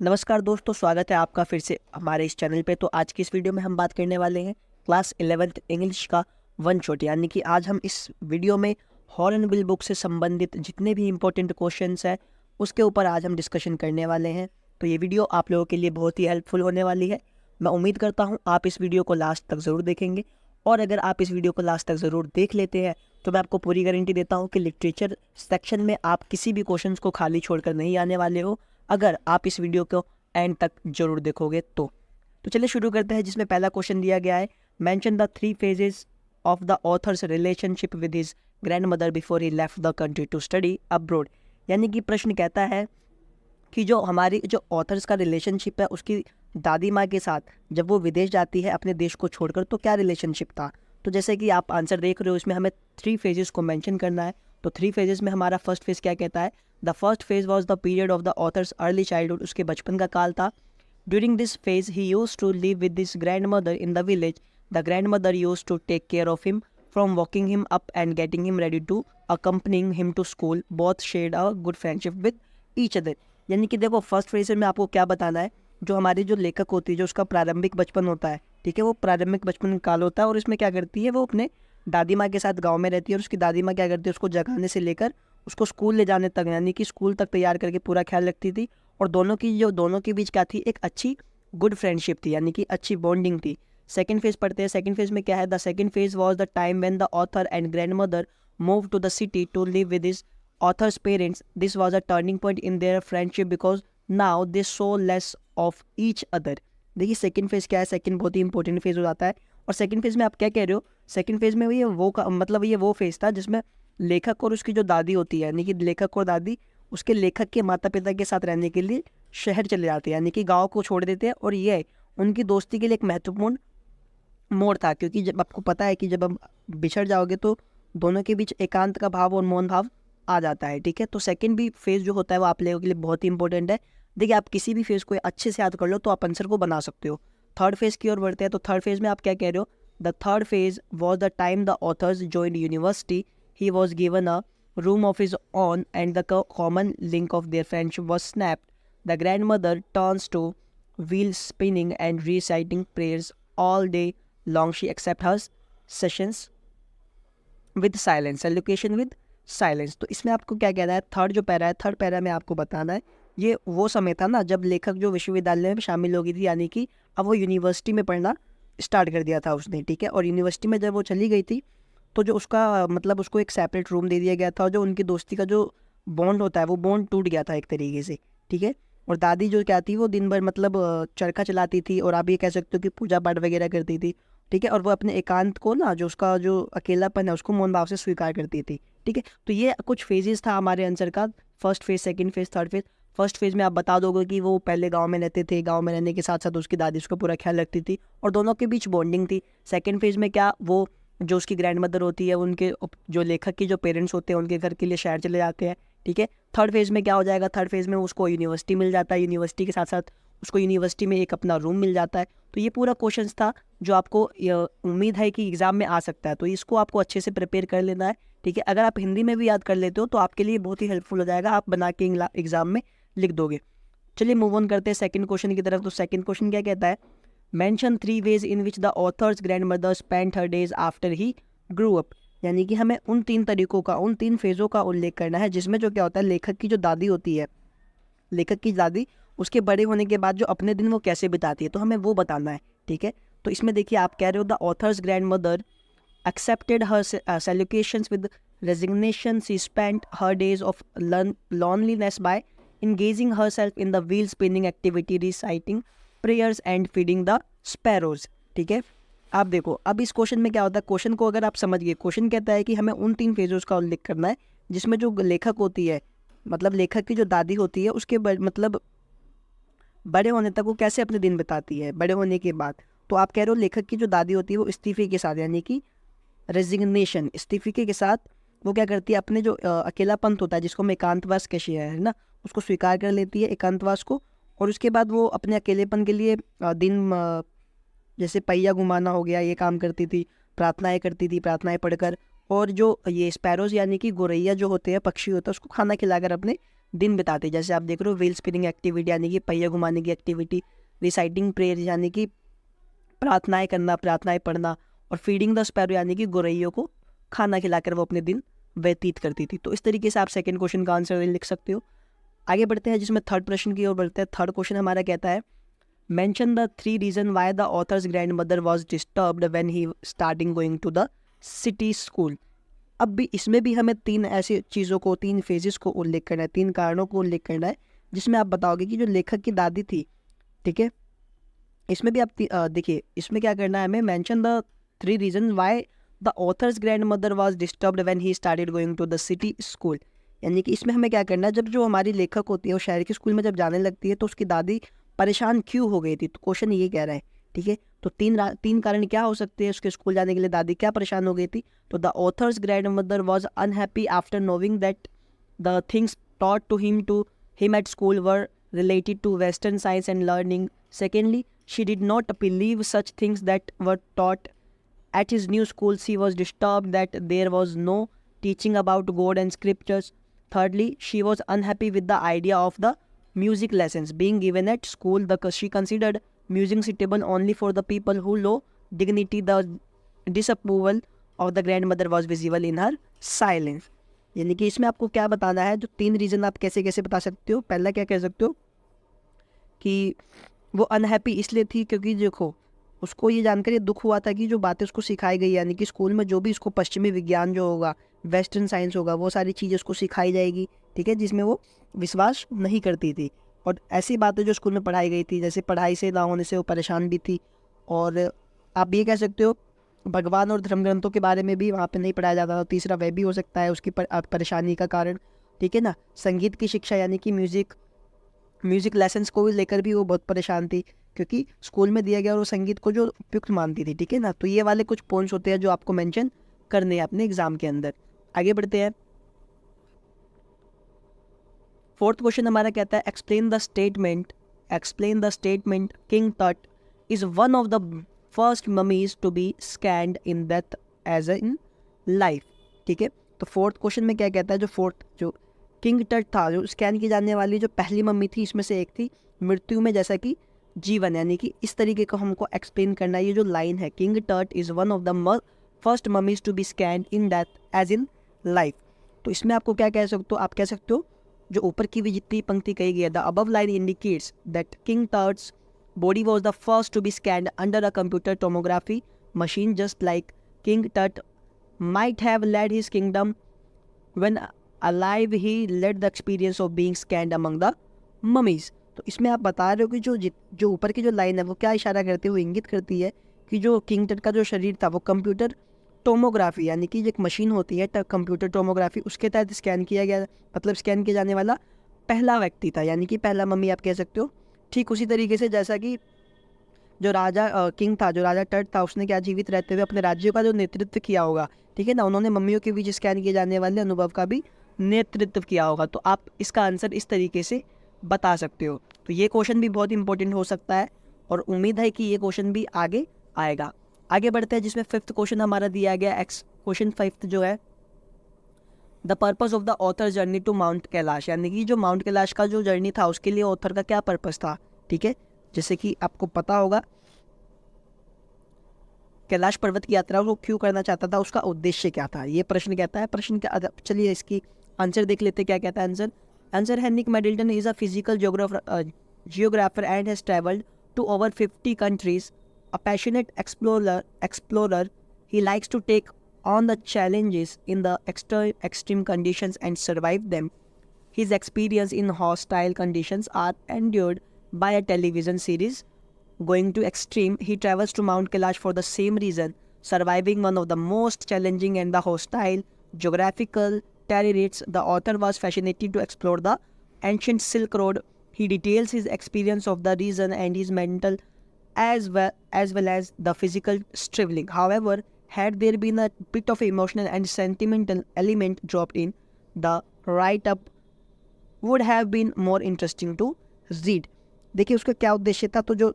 नमस्कार दोस्तों, स्वागत है आपका फिर से हमारे इस चैनल पे। तो आज की इस वीडियो में हम बात करने वाले हैं क्लास 11th इंग्लिश का वन शॉट। यानी कि आज हम इस वीडियो में हॉर्नबिल बुक से संबंधित जितने भी इंपॉर्टेंट क्वेश्चंस हैं उसके ऊपर आज हम डिस्कशन करने वाले हैं। तो ये वीडियो आप लोगों के लिए बहुत ही हेल्पफुल होने वाली है। मैं उम्मीद करता हूँ आप इस वीडियो को लास्ट तक ज़रूर देखेंगे, और अगर आप इस वीडियो को लास्ट तक ज़रूर देख लेते हैं तो मैं आपको पूरी गारंटी देता हूँ कि लिटरेचर सेक्शन में आप किसी भी क्वेश्चंस को खाली छोड़कर नहीं आने वाले हो, अगर आप इस वीडियो को एंड तक जरूर देखोगे तो चलिए शुरू करते हैं, जिसमें पहला क्वेश्चन दिया गया है, mention the 3 phases of the author's relationship with his grand mother before he left the country to study abroad. यानी कि प्रश्न कहता है कि जो हमारी जो ऑथर्स का रिलेशनशिप है उसकी दादी माँ के साथ जब वो विदेश जाती है अपने देश को छोड़कर, तो क्या रिलेशनशिप था। तो जैसे कि आप आंसर देख रहे हो, इसमें हमें 3 फेजेस को मेंशन करना है। तो 3 फेजेस में हमारा फर्स्ट फेज क्या कहता है, the first phase was the period of the author's early childhood, उसके बचपन का काल था। During this phase he used to live with this grand mother in the village. The grand mother used to take care of him from walking him up and getting him ready to accompanying him to school. Both shared a good friendship with each other. यानी कि देखो, first phase में आपको क्या बताना है, जो हमारी जो लेखक होती है, जो उसका प्रारंभिक बचपन होता है, ठीक है, वो प्रारंभिक बचपन काल होता है, और इसमें क्या करती है, वो अपने दादी माँ के साथ गांव में रहती है, और उसकी दादी माँ क्या करती है, उसको जगाने से लेकर उसको स्कूल ले जाने तक, यानी कि स्कूल तक तैयार करके पूरा ख्याल रखती थी। और दोनों के बीच क्या थी, एक अच्छी गुड फ्रेंडशिप थी, यानी कि अच्छी बॉन्डिंग थी। सेकंड फेज पढ़ते हैं। सेकंड फेज में क्या है, the second phase was the time when the author and grand mother move to the city to live with his author's parents. This was a turning point in their friendship because now they saw less of each other. देखिए second phase क्या है, second बहुत ही important phase हो जाता है। और second phase में आप क्या कह रहे हो, सेकंड फेज में ये वो फेज था जिसमें लेखक और उसकी जो दादी होती है, यानी कि लेखक और दादी उसके लेखक के माता पिता के साथ रहने के लिए शहर चले जाते हैं, यानी कि गाँव को छोड़ देते हैं। और ये उनकी दोस्ती के लिए एक महत्वपूर्ण मोड़ था, क्योंकि जब आपको पता है कि जब हम बिछड़ जाओगे तो दोनों के बीच एकांत का भाव और मौन भाव आ जाता है, ठीक है। तो सेकंड भी फेज जो होता है वो आप लोगों के लिए बहुत ही इंपॉर्टेंट है। देखिए, आप किसी भी फेज को अच्छे से याद कर लो तो आप आंसर को बना सकते हो। थर्ड फेज की ओर बढ़ते हैं। तो थर्ड फेज में आप क्या कह रहे हो, the third phase was the time the author's joined university. He was given a room of his own and the common link of their friendship was snapped. The grandmother turns to wheel spinning and reciting prayers all day long. She accepts her sessions with silence, allocation with silence. तो इसमें आपको क्या कहना है, third जो para है, third para में आपको बताना है, ये वो समय था ना जब लेखक जो विश्वविद्यालय में शामिल हो गई थी, यानी कि अब वो यूनिवर्सिटी में पढ़ना स्टार्ट कर दिया था उसने, ठीक है। और यूनिवर्सिटी में जब वो चली गई थी तो जो उसका मतलब उसको एक सेपरेट रूम दे दिया गया था, और जो उनकी दोस्ती का जो बॉन्ड होता है वो बॉन्ड टूट गया था एक तरीके से, ठीक है। और दादी जो क्या थी, वो दिन भर मतलब चरखा चलाती थी, और आप ये कह सकते हो कि पूजा पाठ वगैरह करती थी, ठीक है। और वो अपने एकांत को ना, जो उसका जो अकेलापन है, उसको मौन भाव से स्वीकार करती थी, ठीक है। तो ये कुछ फेजेस था हमारे आंसर का, first phase, second phase, third phase. First phase में आप बता दोगे कि वो पहले गांव में रहते थे, गांव में रहने के साथ साथ उसकी दादी उसका पूरा ख्याल रखती थी और दोनों के बीच बॉन्डिंग थी। सेकंड फेज में क्या, वो जो उसकी ग्रैंड मदर होती है, उनके जो लेखक की जो पेरेंट्स होते हैं उनके घर के लिए शहर चले जाते हैं, ठीक है। थर्ड फेज में क्या हो जाएगा, थर्ड फेज में उसको यूनिवर्सिटी मिल जाता है, यूनिवर्सिटी के साथ साथ उसको यूनिवर्सिटी में एक अपना रूम मिल जाता है। तो ये पूरा क्वेश्चन था जो आपको उम्मीद है कि एग्जाम में आ सकता है, तो इसको आपको अच्छे से प्रिपेयर कर लेना है, ठीक है। अगर आप हिंदी में भी याद कर लेते हो तो आपके लिए बहुत ही हेल्पफुल हो जाएगा, आप बना के एग्जाम में लिख दोगे। चलिए मूव ऑन करते हैं सेकंड क्वेश्चन की तरफ। तो सेकंड क्वेश्चन क्या कहता है, mention 3 ways in which the author's grandmother spent her days after he grew up। यानी कि हमें उन 3 तरीकों का, उन 3 फेज़ों का उल्लेख करना है जिसमें जो क्या होता है, लेखक की जो दादी होती है, लेखक की दादी उसके बड़े होने के बाद जो अपने दिन वो कैसे बिताती है, तो हमें वो बताना है, ठीक है। तो इसमें देखिए आप कह रहे हो, the author's grand mother accepted her salutations with resignation. She spent her days of loneliness by engaging herself in the wheel spinning activity, reciting prayers and feeding the sparrows, ठीक है। आप देखो, अब इस क्वेश्चन में क्या होता है, क्वेश्चन को अगर आप समझ गए, क्वेश्चन कहता है कि हमें उन 3 फेजों का उल्लेख करना है जिसमें जो लेखक होती है, मतलब लेखक की जो दादी होती है, उसके मतलब बड़े होने तक वो कैसे अपने दिन बिताती है बड़े होने के बाद। तो आप कह रहे हो लेखक की जो दादी होती है वो इस्तीफे के साथ, यानी कि रेजिग्नेशन, इस्तीफे के साथ वो क्या करती है, अपने जो अकेलापन होता है जिसको हम एकांतवास कहते हैं ना, उसको स्वीकार कर लेती है, एकांतवास को। और उसके बाद वो अपने अकेलेपन के लिए जैसे पहिया घुमाना हो गया, ये काम करती थी, प्रार्थनाएं करती थी, प्रार्थनाएं पढ़कर। और जो ये स्पैरोज यानी कि गोरैया जो होते हैं, पक्षी होता है, उसको खाना खिलाकर अपने दिन बिताती। जैसे आप देख रहे हो व्हील स्पिनिंग एक्टिविटी यानी कि पहिया घुमाने की एक्टिविटी, रिसाइटिंग प्रेयर यानी कि प्रार्थनाएं करना, प्रार्थनाएं पढ़ना, और फीडिंग द स्पैरो यानी कि गोरैयों को खाना खिलाकर वो अपने दिन व्यतीत करती थी। तो इस तरीके से आप सेकंड क्वेश्चन का आंसर लिख सकते हो। आगे बढ़ते हैं जिसमें थर्ड प्रश्न की ओर बढ़ते हैं। थर्ड क्वेश्चन हमारा कहता है mention the 3 reason why the author's grand mother was disturbed when he starting going to the city school. अब भी इसमें भी हमें 3 ऐसी चीज़ों को, 3 फेजेस को उल्लेख करना है, 3 कारणों को उल्लेख करना है जिसमें आप बताओगे कि जो लेखक की दादी थी, ठीक है, इसमें भी आप देखिए इसमें क्या करना है हमें, mention the 3 reason why the author's grand mother was disturbed when he started going to the city school. यानी कि इसमें हमें क्या करना है, जब जो हमारी लेखक होती है वो शहर के स्कूल में जब जाने लगती है तो उसकी दादी परेशान क्यों हो गई थी। तो क्वेश्चन ये कह रहा है, ठीक है। तो 3 कारण क्या हो सकते हैं उसके स्कूल जाने के लिए दादी क्या परेशान हो गई थी। तो the author's grand mother was unhappy after नोविंग that the things taught to him at school were related to Western science and learning. Secondly, she did not believe such things that were taught at his new school. She was disturbed that there was no teaching about God and scriptures. Thirdly, she was unhappy with the idea of the music lessons being given at school because she considered music suitable only for the people who low dignity. The disapproval of the grandmother was visible in her silence. यानी कि इसमें आपको क्या बताना है, जो 3 reason आप कैसे कैसे बता सकते हो। पहला क्या कह सकते हो कि वो अनहैप्पी इसलिए थी क्योंकि देखो उसको ये जानकर ये दुख हुआ था कि जो बातें उसको सिखाई गई, यानी कि स्कूल में जो भी उसको पश्चिमी विज्ञान जो होगा, वेस्टर्न साइंस होगा, वो सारी चीज़ें उसको सिखाई जाएगी, ठीक है, जिसमें वो विश्वास नहीं करती थी। और ऐसी बातें जो स्कूल में पढ़ाई गई थी, जैसे पढ़ाई से ना होने से वो परेशान भी थी। और आप ये कह सकते हो भगवान और धर्म ग्रंथों के बारे में भी वहाँ पे नहीं पढ़ाया जाता था। तीसरा वह भी हो सकता है उसकी परेशानी का कारण, ठीक है ना। संगीत की शिक्षा यानी कि म्यूज़िक लेसन्स को लेकर भी वो बहुत परेशान थी क्योंकि स्कूल में दिया गया और वो संगीत को जो उपयुक्त मानती थी, ठीक है ना। तो ये वाले कुछ पॉइंट्स होते हैं जो आपको मेंशन करने हैं अपने एग्जाम के अंदर। आगे बढ़ते हैं। फोर्थ क्वेश्चन हमारा कहता है explain the statement king Tut is one of the first mummies to be scanned in death as in life, ठीक है। तो फोर्थ क्वेश्चन में क्या कहता है, जो किंग टट था, जो स्कैन की जाने वाली जो पहली मम्मी थी, इसमें से एक थी मृत्यु में जैसा कि जीवन, यानी कि इस तरीके को हमको एक्सप्लेन करना है। ये जो लाइन है, king Tut is one of the first mummies to be scanned in death as in life. तो इसमें आपको क्या कह सकते हो, आप कह सकते हो जो ऊपर की भी जितनी पंक्ति कही गई है, the above line indicates that king Tut's body was the first to be scanned under a computer tomography machine, just like King Tut might have led his kingdom when alive. He led the experience of being scanned among the mummies. तो इसमें आप बता रहे हो कि जो ऊपर की जो लाइन है वो क्या इशारा करती है, वो इंगित करती है कि जो किंग टट का जो शरीर था वो कंप्यूटर टोमोग्राफी यानी कि एक मशीन होती है कंप्यूटर टोमोग्राफी, उसके तहत स्कैन किया गया, मतलब स्कैन किया जाने वाला पहला व्यक्ति था, यानी कि पहला मम्मी आप कह सकते हो। ठीक उसी तरीके से जैसा कि जो राजा किंग था, जो राजा टट था, उसने क्या जीवित रहते हुए अपने राज्य का जो नेतृत्व किया होगा, ठीक है ना, उन्होंने मम्मियों के बीच स्कैन किए जाने वाले अनुभव का भी नेतृत्व किया होगा। तो आप इसका आंसर इस तरीके से बता सकते हो। तो ये क्वेश्चन भी बहुत इंपॉर्टेंट हो सकता है और उम्मीद है कि ये क्वेश्चन भी आगे आएगा। आगे बढ़ते हैं जिसमें फिफ्थ क्वेश्चन हमारा दिया गया, क्वेश्चन फिफ्थ जो है, the purpose of the author journey to mount Kailash, यानी कि जो माउंट कैलाश का जो जर्नी था उसके लिए ऑथर का क्या पर्पज़ था, ठीक है। जैसे कि आपको पता होगा कैलाश पर्वत की यात्रा को क्यों करना चाहता था, उसका उद्देश्य क्या था, ये प्रश्न कहता है। प्रश्न का चलिए इसकी आंसर देख लेते क्या कहता है आंसर है Nick Middleton is a physical geographer and has travelled to over 50 countries, a passionate explorer. He likes to take on the challenges in the extreme conditions and survive them. His experience in hostile conditions are endured by a television series, Going to Extreme. He travels to Mount Kailash for the same reason, surviving one of the most challenging and the hostile geographical terrains. The author was fascinated to explore the ancient Silk Road. He details his experience of the region and his mental as well as the physical traveling. However, had there been a bit of emotional and sentimental element dropped in, the write-up would have been more interesting to read. देखिए उसका क्या उद्देश्य था, तो जो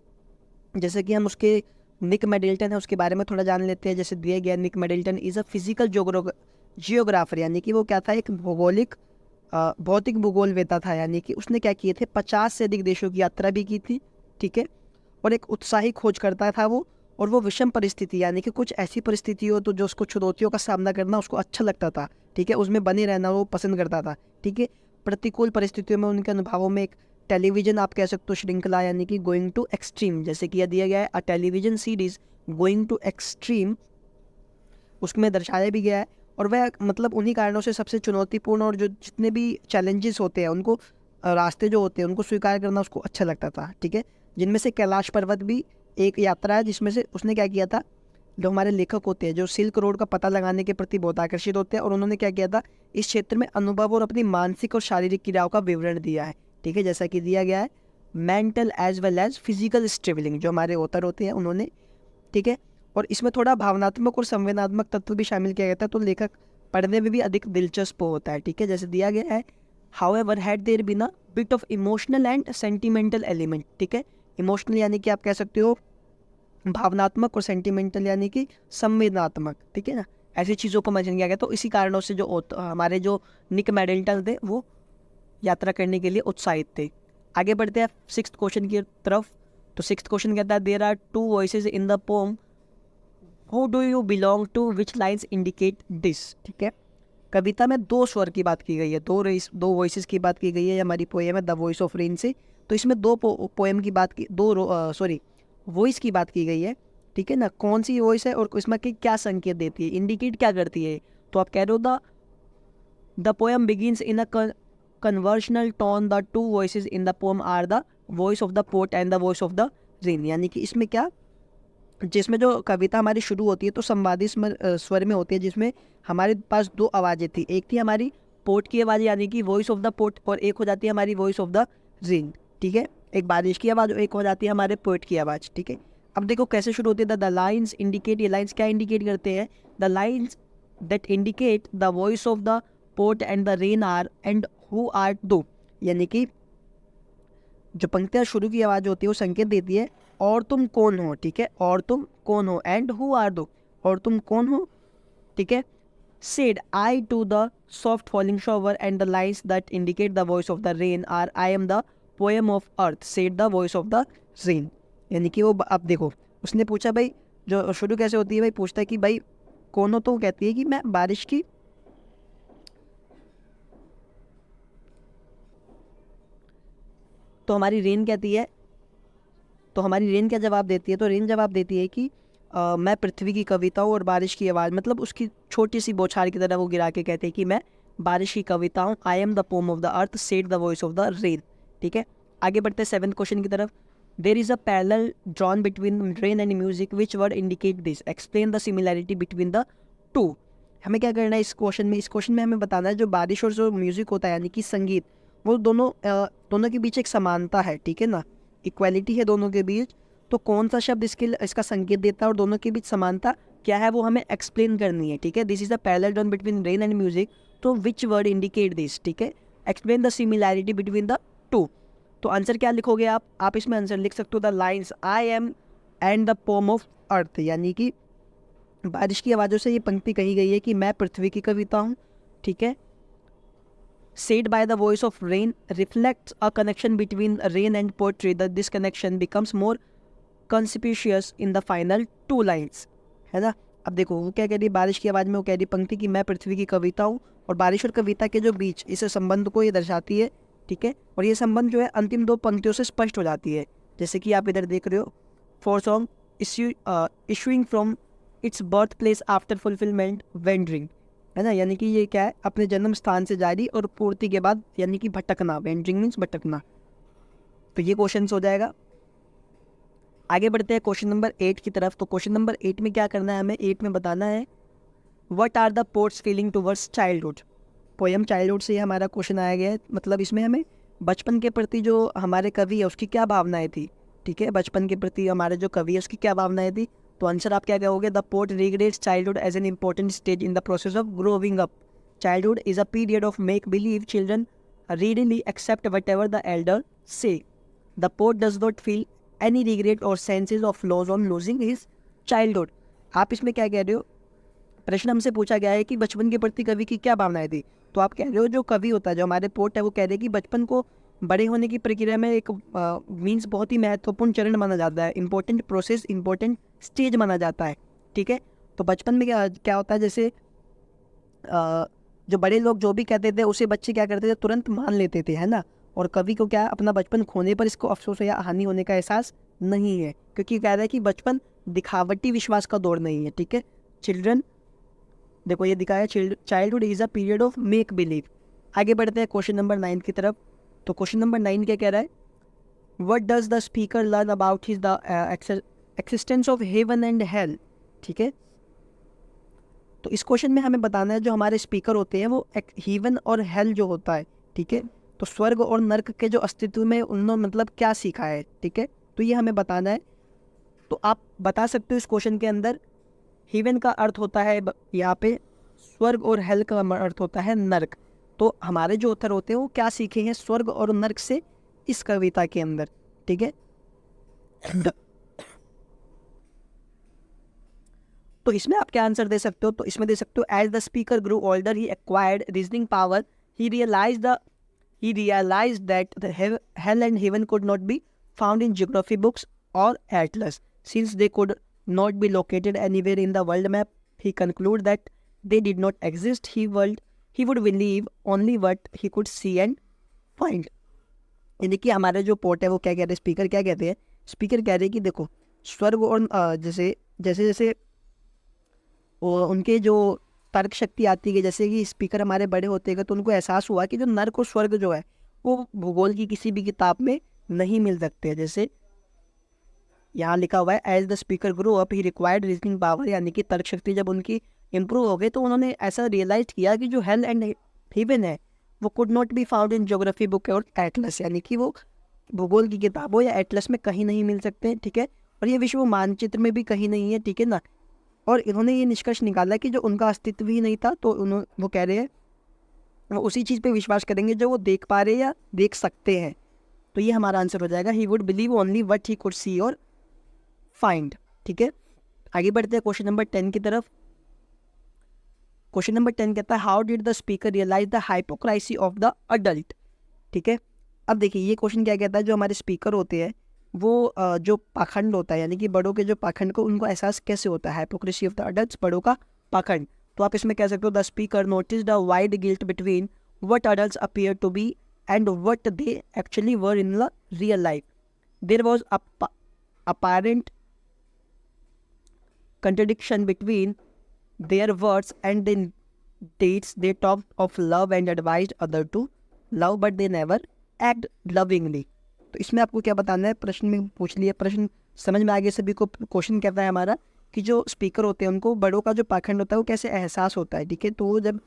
जैसे कि हम उसके निक मिडलटन है उसके बारे में थोड़ा जान लेते हैं। जैसे दिया गया Nick Middleton is a physical geographer, यानी कि वो क्या था, एक भौगोलिक भौतिक भूगोलवेता था, यानी कि उसने क्या किए थे, 50 से अधिक देशों की यात्रा भी की थी, ठीक है। और एक उत्साही खोजकर्ता था वो, और वो विषम परिस्थिति यानी कि कुछ ऐसी परिस्थिति हो तो जो उसको चुनौतियों का सामना करना उसको अच्छा लगता था, ठीक है, उसमें बने रहना वो पसंद करता था, ठीक है। प्रतिकूल परिस्थितियों में उनके अनुभवों में एक टेलीविजन आप कह सकते हो श्रृंखला यानी कि गोइंग टू एक्सट्रीम, जैसे कि यह दिया गया है a television series going to extreme, उसमें दर्शाया भी गया है। और वह मतलब उन्हीं कारणों से सबसे चुनौतीपूर्ण और जो जितने भी चैलेंजेस होते हैं उनको रास्ते जो होते हैं उनको स्वीकार करना उसको अच्छा लगता था, ठीक है। जिनमें से कैलाश पर्वत भी एक यात्रा है, जिसमें से उसने क्या किया था, जो हमारे लेखक होते हैं जो सिल्क रोड का पता लगाने के प्रति बहुत आकर्षित होते हैं, और उन्होंने क्या किया था, इस क्षेत्र में अनुभव और अपनी मानसिक और शारीरिक क्रियाओं का विवरण दिया है, ठीक है। जैसा कि दिया गया है mental as well as physical struggling, जो हमारे ऑथर होते हैं उन्होंने, ठीक है। और इसमें थोड़ा भावनात्मक और संवेदनात्मक तत्व भी शामिल किया गया था, तो लेखक पढ़ने में भी अधिक दिलचस्प होता है, ठीक है। जैसे दिया गया है however had there been a bit of emotional and sentimental element, ठीक है। इमोशनल यानी कि आप कह सकते हो भावनात्मक, और सेंटिमेंटल यानी कि संवेदनात्मक, ठीक है ना। ऐसी चीज़ों को मेंशन किया गया, तो इसी कारणों से जो हमारे जो निक मैडल्टन थे वो यात्रा करने के लिए उत्साहित थे। आगे बढ़ते हैं 6th क्वेश्चन की तरफ। तो 6th क्वेश्चन कहता है there are 2 voices in the poem, who do you belong to, which lines indicate this, ठीक है। कविता में 2 स्वर की बात की गई है, दो वॉइसेस की बात की गई है, हमारी पोएम है द वॉइस ऑफ रेन से। तो इसमें दो पोएम की बात की, वॉइस की बात की गई है, ठीक है ना। कौन सी वॉइस है और इसमें क्या संकेत देती है, इंडिकेट क्या करती है, तो आप कह रहे हो the poem begins in a conversational tone, the 2 voices in the poem are the voice of the poet and the voice of the rain, यानी कि इसमें क्या, जिसमें जो कविता हमारी शुरू होती है तो संवादी स्वर में होती है, जिसमें हमारे पास 2 आवाज़ें थी, एक थी हमारी पोर्ट की आवाज़ यानी कि वॉइस ऑफ द पोर्ट, और एक हो जाती है हमारी वॉइस ऑफ द रेन, ठीक है। एक बारिश की आवाज़ और एक हो जाती है हमारे पोर्ट की आवाज़, ठीक है। अब देखो कैसे शुरू होती है, द लाइन्स इंडिकेट, ये लाइन्स क्या इंडिकेट करते हैं, the lines that indicate the voice of the poet and the rain are and who are thou, यानी कि जो पंक्तियाँ शुरू की आवाज़ होती है वो संकेत देती है और तुम कौन हो, ठीक है, और तुम कौन हो, एंड हु आर दो, और तुम कौन हो, ठीक है। Said I to the soft falling shower and the lines that indicate the voice of the rain are I am the poem of earth, said the voice of the rain, यानी कि वो अब देखो उसने पूछा भाई जो शुरू कैसे होती है, भाई पूछता है कि भाई कौन हो, तो वो कहती है कि मैं बारिश की, तो हमारी रेन कहती है, तो हमारी रेन क्या जवाब देती है, तो रेन जवाब देती है कि मैं पृथ्वी की कविता हूँ और बारिश की आवाज़, मतलब उसकी छोटी सी बौछार की तरह वो गिरा के कहते हैं कि मैं बारिश की कविता हूँ, आई am the pome of the earth, said the voice of the rain, ठीक है। आगे बढ़ते हैं 7th क्वेश्चन की तरफ। There is a parallel drawn between rain and music, which word indicate this, explain the similarity between the two. हमें क्या करना है इस क्वेश्चन में हमें बताना है जो बारिश और जो म्यूजिक होता है यानी कि संगीत, वो दोनों के बीच एक समानता है, ठीक है ना, इक्वालिटी है दोनों के बीच। तो कौन सा शब्द इसका संकेत देता है और दोनों के बीच समानता क्या है वो हमें एक्सप्लेन करनी है, ठीक है। This is the parallel drawn between rain and music, तो विच वर्ड इंडिकेट दिस, ठीक है, explain the similarity between the two. तो आंसर क्या लिखोगे आप इसमें आंसर लिख सकते हो the lines I am and the pome of earth, यानी कि बारिश की आवाज़ों से ये पंक्ति कही गई है कि मैं पृथ्वी की कविता हूँ, ठीक है। Said by the voice of rain reflects a connection between rain and poetry, that this connection becomes more conspicuous in the final 2 lines, है ना। अब देखो वो क्या कह रही है, बारिश की आवाज़ में वो कह रही पंक्ति कि मैं पृथ्वी की कविता हूँ, और बारिश और कविता के जो बीच इस संबंध को ये दर्शाती है, ठीक है। और ये संबंध जो है अंतिम 2 पंक्तियों से स्पष्ट हो जाती है, जैसे कि आप इधर देख रहे हो, for song issuing from its birth place after fulfilment wandering, है ना, यानी कि ये क्या है, अपने जन्म स्थान से जारी और पूर्ति के बाद यानी कि भटकना, वेंडरिंग मीन्स भटकना। तो ये क्वेश्चन हो जाएगा। आगे बढ़ते हैं क्वेश्चन नंबर 8 की तरफ। तो क्वेश्चन नंबर 8 में क्या करना है, हमें 8 में बताना है what are the poet's feeling towards childhood. Poem childhood से हमारा क्वेश्चन आया गया है, मतलब इसमें हमें बचपन के प्रति जो हमारे कवि है उसकी क्या भावनाएं थी, ठीक है, बचपन के प्रति हमारे जो कवि है उसकी क्या भावनाएं थी। तो आंसर आप क्या कहोगे, the poet regrets childhood as an important stage in the process of growing up. Childhood is a period of make believe children readily accept whatever the elder say. The poet does not feel any regret or senses of loss on losing his childhood. आप इसमें क्या कह रहे हो, प्रश्न हमसे पूछा गया है कि बचपन के प्रति कवि की क्या भावनाएं थी, तो आप कह रहे हो जो कवि होता है, जो हमारे पोट है, वो कह रहे हैं कि बचपन को बड़े होने की प्रक्रिया में एक मीन्स बहुत ही महत्वपूर्ण चरण माना जाता है, इंपॉर्टेंट प्रोसेस, इंपॉर्टेंट स्टेज माना जाता है, ठीक है। तो बचपन में क्या होता है, जैसे जो बड़े लोग जो भी कहते थे उसे बच्चे क्या करते थे, तुरंत मान लेते थे, है ना। और कवि को क्या, अपना बचपन खोने पर इसको अफसोस या हानि होने का एहसास नहीं है, क्योंकि कह रहा है कि बचपन दिखावटी विश्वास का दौर नहीं है, ठीक है। चिल्ड्रन, देखो ये दिखाया, childhood is a period of make believe. आगे बढ़ते हैं क्वेश्चन नंबर 9 की तरफ। तो क्वेश्चन नंबर 9 क्या कह रहा है, what does the speaker learn about his the existence of heaven and hell, ठीक है। तो इस क्वेश्चन में हमें बताना है जो हमारे स्पीकर होते हैं वो हेवन और हेल जो होता है, ठीक है, तो स्वर्ग और नर्क के जो अस्तित्व में उन्होंने मतलब क्या सीखा है, ठीक है, तो ये हमें बताना है। तो आप बता सकते हो इस क्वेश्चन के अंदर हेवन का अर्थ होता है यहाँ पे स्वर्ग और हेल का अर्थ होता है नर्क। तो हमारे जो उत्तर होते हैं वो क्या सीखे हैं स्वर्ग और नर्क से इस कविता के अंदर, ठीक है। तो इसमें आप क्या आंसर दे सकते हो, तो इसमें दे सकते हो as the speaker grew older he acquired reasoning power, he realized that the hell and heaven could not be found in geography books or atlas. Since they could not be located anywhere in the world map, he concluded that they did not exist. He would believe only what he could see and find. यानी कि हमारे जो port है वो क्या कहते हैं, speaker क्या कहते हैं, स्पीकर कह रहे हैं कि देखो स्वर्ग और जैसे जैसे जैसे उनके जो तर्क शक्ति आती है, जैसे कि स्पीकर हमारे बड़े होते गए तो उनको एहसास हुआ कि जो नर्क और स्वर्ग जो है वो भूगोल की किसी भी किताब में नहीं मिल सकते। जैसे यहाँ लिखा हुआ है as the speaker grow up he required reasoning power, यानी कि तर्क शक्ति जब उनकी इम्प्रूव हो गई तो उन्होंने ऐसा रियलाइज किया कि जो हेल एंड हेवन है वो could not be found in geography book और एटलस, यानी कि वो भूगोल की किताबों या एटलस में कहीं नहीं मिल सकते, ठीक है। और ये विश्व मानचित्र में भी कहीं नहीं है, ठीक है ना। और इन्होंने ये निष्कर्ष निकाला कि जो उनका अस्तित्व ही नहीं था, तो वो कह रहे हैं वो उसी चीज़ पे विश्वास करेंगे जो वो देख पा रहे हैं या देख सकते हैं। तो ये हमारा आंसर हो जाएगा, he would believe only what he could see और फाइंड, ठीक है। आगे बढ़ते हैं क्वेश्चन नंबर 10 की तरफ। क्वेश्चन नंबर 10 कहता है how did the speaker realise the hypocrisy of the adult, ठीक है। अब देखिए ये क्वेश्चन क्या कहता है, जो हमारे स्पीकर होते हैं वो जो पाखंड होता है, यानी कि बड़ों के जो पाखंड को उनको एहसास कैसे होता है, हाइपोक्रेसी ऑफ द अडल्ट्स, बड़ों का पाखंड। तो आप इसमें कह सकते हो the speaker notice the wide guilt between what adults appear to be and what they actually were in the real life. There was apparent contradiction between their words and their deeds. They talked of love and advised others to love, but they never act lovingly. तो इसमें आपको क्या बताना है, प्रश्न में पूछ लिया, प्रश्न समझ में आगे सभी को। क्वेश्चन कहता है हमारा कि जो स्पीकर होते हैं उनको बड़ों का जो पाखंड होता है वो कैसे एहसास होता है, ठीक है। तो वो जब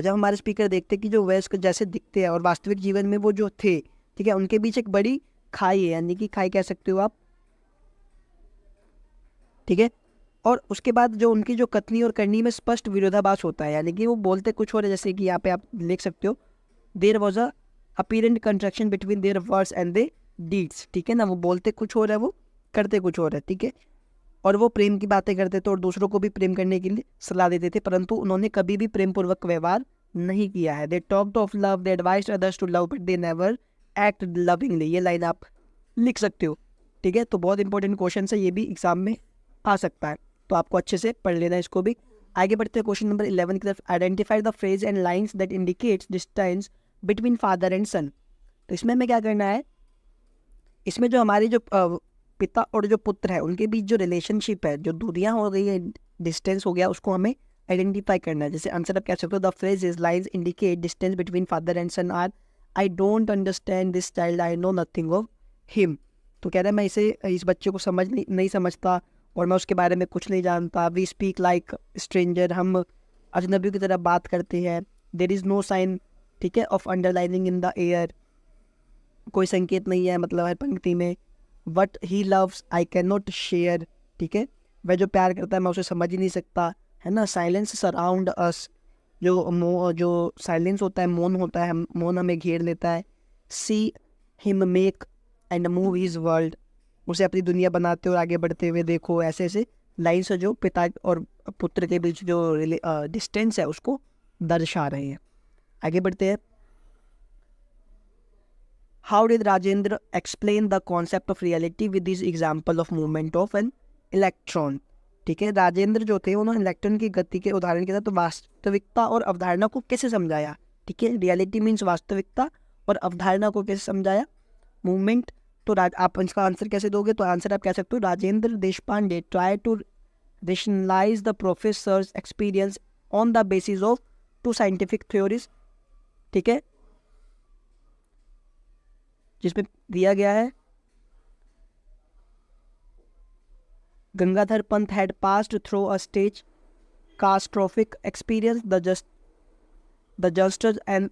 हमारे स्पीकर देखते हैं कि जो वयस्क जैसे दिखते हैं और वास्तविक जीवन में वो जो थे, ठीक है, उनके बीच एक बड़ी खाई है, यानी कि खाई कह सकते हो आप, ठीक है। और उसके बाद जो उनकी जो कथनी और करनी में स्पष्ट विरोधाभास होता है, यानी कि वो बोलते कुछ और है, जैसे कि यहाँ पे आप लिख सकते हो there was a apparent contradiction between their words and they deeds, ठीक है ना। वो बोलते कुछ और है, वो करते कुछ और है, ठीक है। और वो प्रेम की बातें करते थे और दूसरों को भी प्रेम करने के लिए सलाह देते थे, परंतु उन्होंने कभी भी प्रेम पूर्वक व्यवहार नहीं किया है। They talked of love, they advised others to love, but they never act lovingly. ये लाइन आप लिख सकते हो, ठीक है। तो बहुत इंपॉर्टेंट क्वेश्चन है, ये भी एग्जाम में आ सकता है, तो आपको अच्छे से पढ़ लेना है इसको भी। आगे बढ़ते हैं क्वेश्चन नंबर 11 की तरफ। Identify the phrase and lines that indicates distance between father and son. तो इसमें हमें क्या करना है, इसमें जो हमारे जो पिता और जो पुत्र है उनके बीच जो रिलेशनशिप है, जो दूरियां हो गई है, डिस्टेंस हो गया, उसको हमें आइडेंटिफाई करना है। जैसे आंसर आप कह सकते हो the phrase is lines indicate distance between father and son are I don't understand this child, I know nothing of him. तो कह रहा है मैं इस बच्चे को नहीं समझता और मैं उसके बारे में कुछ नहीं जानता। वी स्पीक लाइक स्ट्रेंजर, हम अजनबी की तरह बात करते हैं। देर इज़ नो साइन, ठीक है, of underlining in the air, कोई संकेत नहीं है मतलब हर पंक्ति में। What he loves I can not share, ठीक है, वह जो प्यार करता है मैं उसे समझ ही नहीं सकता, है ना। साइलेंस सराउंड अस, जो साइलेंस होता है, मौन होता है, मौन हमें घेर लेता है। See him make and move his world, उसे अपनी दुनिया बनाते और आगे बढ़ते हुए देखो। ऐसे ऐसे लाइन से जो पिता और पुत्र के बीच जो डिस्टेंस है उसको दर्शा रहे हैं। आगे बढ़ते हैं। How did Rajendra explain the concept of reality with this example of movement of an electron. ठीक है, राजेंद्र जो थे उन्होंने इलेक्ट्रॉन की गति के उदाहरण के साथ तो वास्तविकता और अवधारणा को कैसे समझाया। ठीक है, रियलिटी मीन्स वास्तविकता और अवधारणा को कैसे समझाया। मूवमेंट, तो आप इसका आंसर कैसे दोगे, तो आंसर आप कह सकते हो Rajendra Deshpande try to rationalize the professor's experience on the basis of two scientific theories। ठीक है, जिसमें दिया गया है Gangadhar Pant had passed through a stage catastrophic experience, the justers and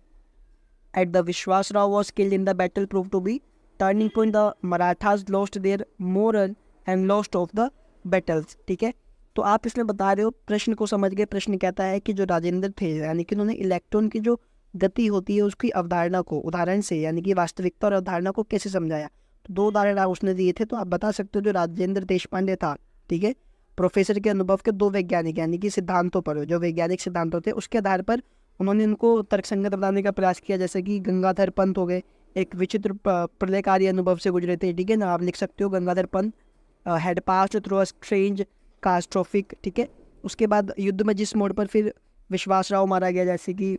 at the Vishwas Rao was killed in the battle proved to be turning point, the Marathas lost their moral and lost of the battles। ठीक है, तो आप इसमें बता रहे हो, प्रश्न को समझ गए। प्रश्न कहता है कि जो राजेंद्र थे यानी कि उन्होंने इलेक्ट्रॉन की जो गति होती है उसकी अवधारणा को उदाहरण से यानी कि वास्तविकता और अवधारणा को कैसे समझाया। तो दो उदाहरण आप उसने दिए थे, तो आप बता सकते हो जो राजेंद्र देशपांडे था, ठीक है, प्रोफेसर के अनुभव के दो वैज्ञानिक यानी कि सिद्धांतों पर, जो वैज्ञानिक सिद्धांत होते हैं उसके आधार पर उन्होंने उनको तर्कसंगत बनाने का प्रयास किया। जैसे कि गंगाधर पंत हो गए, एक विचित्र प्रलयकारी अनुभव से गुजरे थे। ठीक है ना, आप लिख सकते हो Gangadhar Pant had passed through a strange catastrophic. ठीक है, उसके बाद युद्ध में जिस मोड़ पर फिर विश्वास राव मारा गया, जैसे कि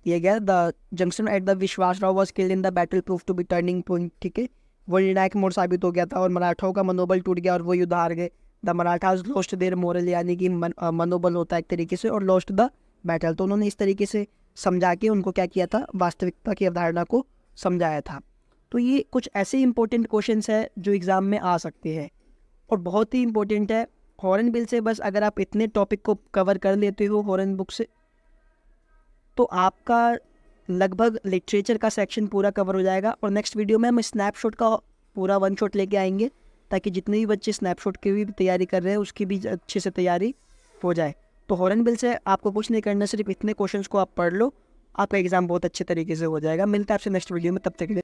ये गया the junction at the Vishwas Rao was killed in the battle proof to be turning point. ठीक है, वो निर्णायक मोड़ साबित हो गया था और मराठाओं का मनोबल टूट गया और वो युद्ध हार गए। The Marathas lost their moral यानी कि मनोबल होता है एक तरीके से, और लॉस्ट द बैटल। तो उन्होंने इस तरीके से समझा के उनको क्या किया था, वास्तविकता की अवधारणा को समझाया था। तो ये कुछ ऐसे इंपॉर्टेंट क्वेश्चंस है जो एग्ज़ाम में आ सकते हैं और बहुत ही इंपॉर्टेंट है। हॉर्नबिल से बस अगर आप इतने टॉपिक को कवर कर लेते हो हॉर्न बुक से, तो आपका लगभग लिटरेचर का सेक्शन पूरा कवर हो जाएगा। और नेक्स्ट वीडियो में हम स्नैपशॉट का पूरा वन शॉट लेके आएंगे ताकि जितने भी बच्चे स्नैपशॉट की भी तैयारी कर रहे हैं उसकी भी अच्छे से तैयारी हो जाए। तो हॉर्नबिल से आपको कुछ नहीं करना, सिर्फ इतने क्वेश्चंस को आप पढ़ लो, आपका एग्जाम बहुत अच्छे तरीके से हो जाएगा। मिलता है आपसे नेक्स्ट वीडियो में, तब तक के लिए।